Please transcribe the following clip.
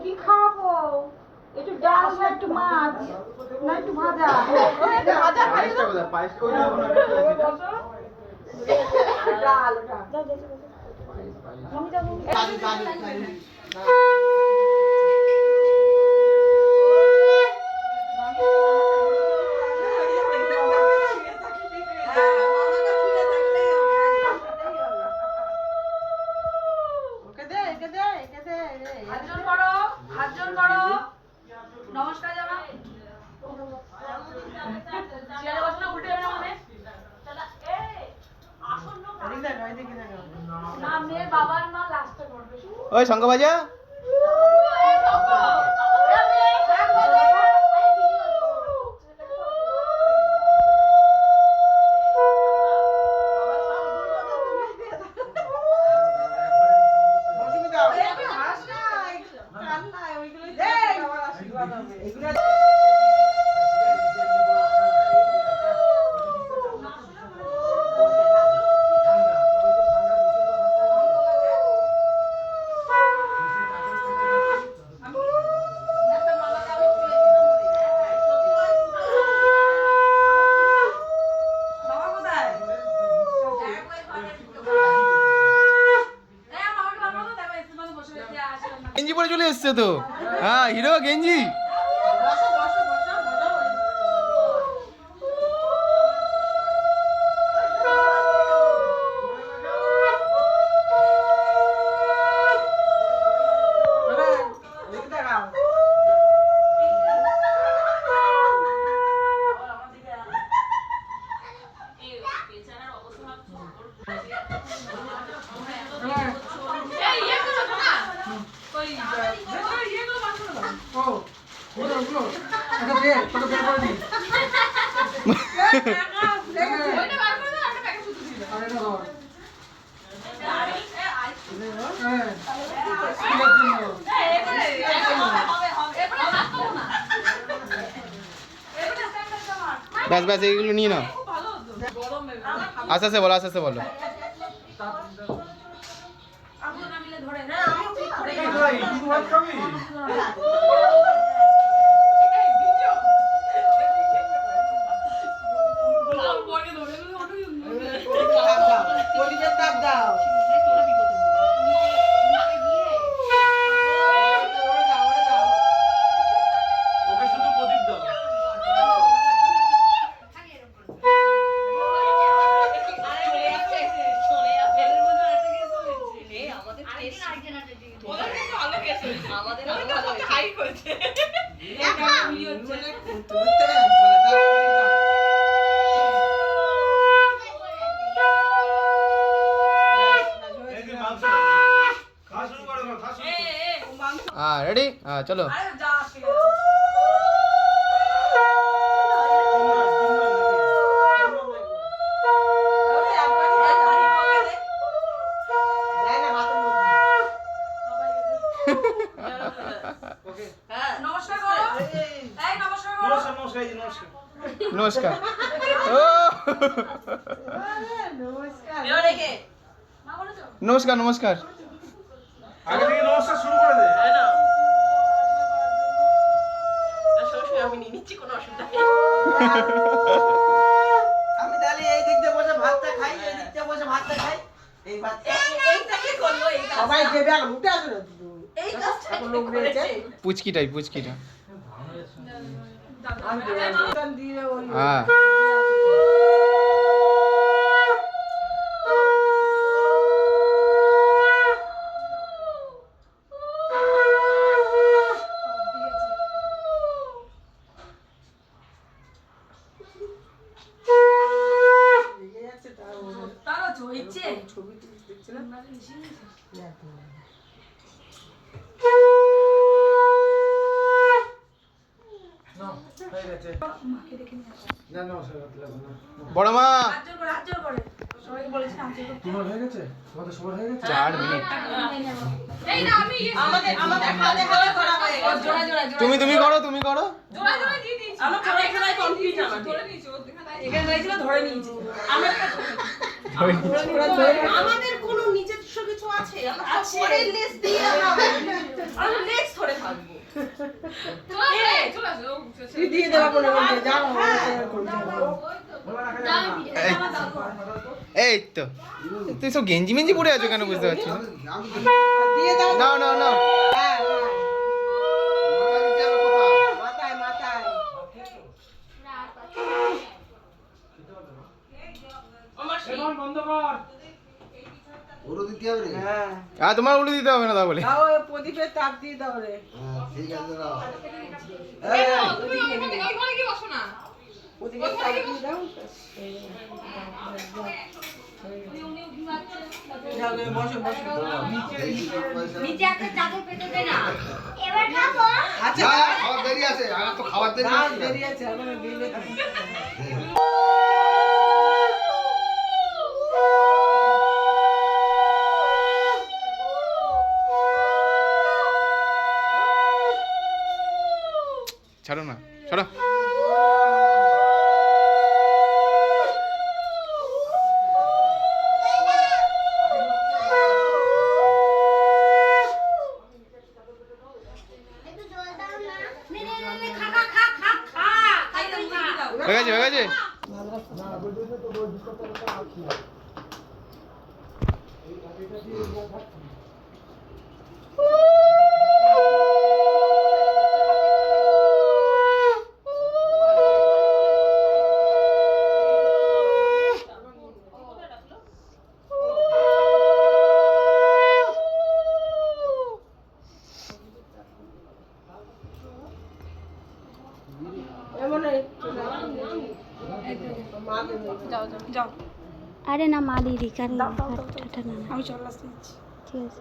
কি খাবো? একটু ডাল না একটু মাছ না একটু ভাজা? ভাজা খাই না। পায়েস কই যাবো না ডাল ডাল মমি যাবো নমস্কার জানা চেয়ারে বসো না উল্টে যাবে না মানে চলা এই আসন্ন না মেয়ের বাবার মা লাস্টে করবে ওই শঙ্খ বাজা এই শঙ্খ গেঞ্জি পরে চলে এসছে তো। হ্যাঁ হিরো গেঞ্জি। ব্যাস ব্যাস এইগুলো নিয়ে নাও। আস্তে আস্তে বলো আস্তে আস্তে বলো। রেডি চলো। নমস্কার। নমস্কার নমস্কার। আগে থেকে নমস্কার শুরু করে দে। আমি নিয়ে নিচ্ছি, কোনো অসুবিধা নেই। আমি তাহলে এই দিক দিয়ে বসে ভাতটা খাই, এই দিক দিয়ে বসে ভাতটা খাই। এই ভাতটা এইটাকে করলো, এই কাজ সবাই দেবে আর উঠে আসো না। এই কাজটা লোক রয়েছে পুচকিটাই পুচকিটা। হ্যাঁ বড় মা তোমার হয়ে গেছে? তোমাদের সবার হয়ে গেছে? 4 মিনিট। এই না আমি আমাদের হাতে হাতে করা হয়ে গেছে। জোড়া জোড়া তুমি তুমি করো তুমি করো। জোড়া জোড়া দিয়ে দিয়েছি। আমার জোড়া জোড়া কমপ্লিট আমার। ধরে নিয়েছি ও দেখা যায়। এখানে হয়েছিল ধরে নিয়েছি। আমাদের কোনো নিজস্ব কিছু আছে? আছে পরের লিস্ট দিয়ে হবে আমি নেক্সট ধরে থাকবো তুই দিয়ে দেবা কোন মধ্যে যাও এই তো তুই সব গেঞ্জি মেঞ্জি পরে আছো কেন বুঝতে পারছি না দিয়ে দাও নাও নাও নাও হ্যাঁ মাথায় মাথায় বন্ধ কর ওরও দিতে হবে রে। হ্যাঁ আর তোমার উল্টো দিতে হবে না তা বলে দাও ওই প্রদীপের তাপ দিয়ে দাও রে হ্যাঁ, ঠিক আছে দাও। প্রদীপের তাপ দিয়ে দাও যাও রে, বসো বসো নিচে একটা চাদর পেতে দে না এবার খাবো আচ্ছা যা, খাওয়ার দেরি আছে, আর তো খাওয়ার দেরি দাও, আছে। দেরি আছে এখন দিলে তো। ছাড়ো না ছাড়ো খা খা খা খা খা খাই দাও হয়ে গেছে হয়ে গেছে আরে না মা দিদি কারণ আমি চলে আসছি ঠিক আছে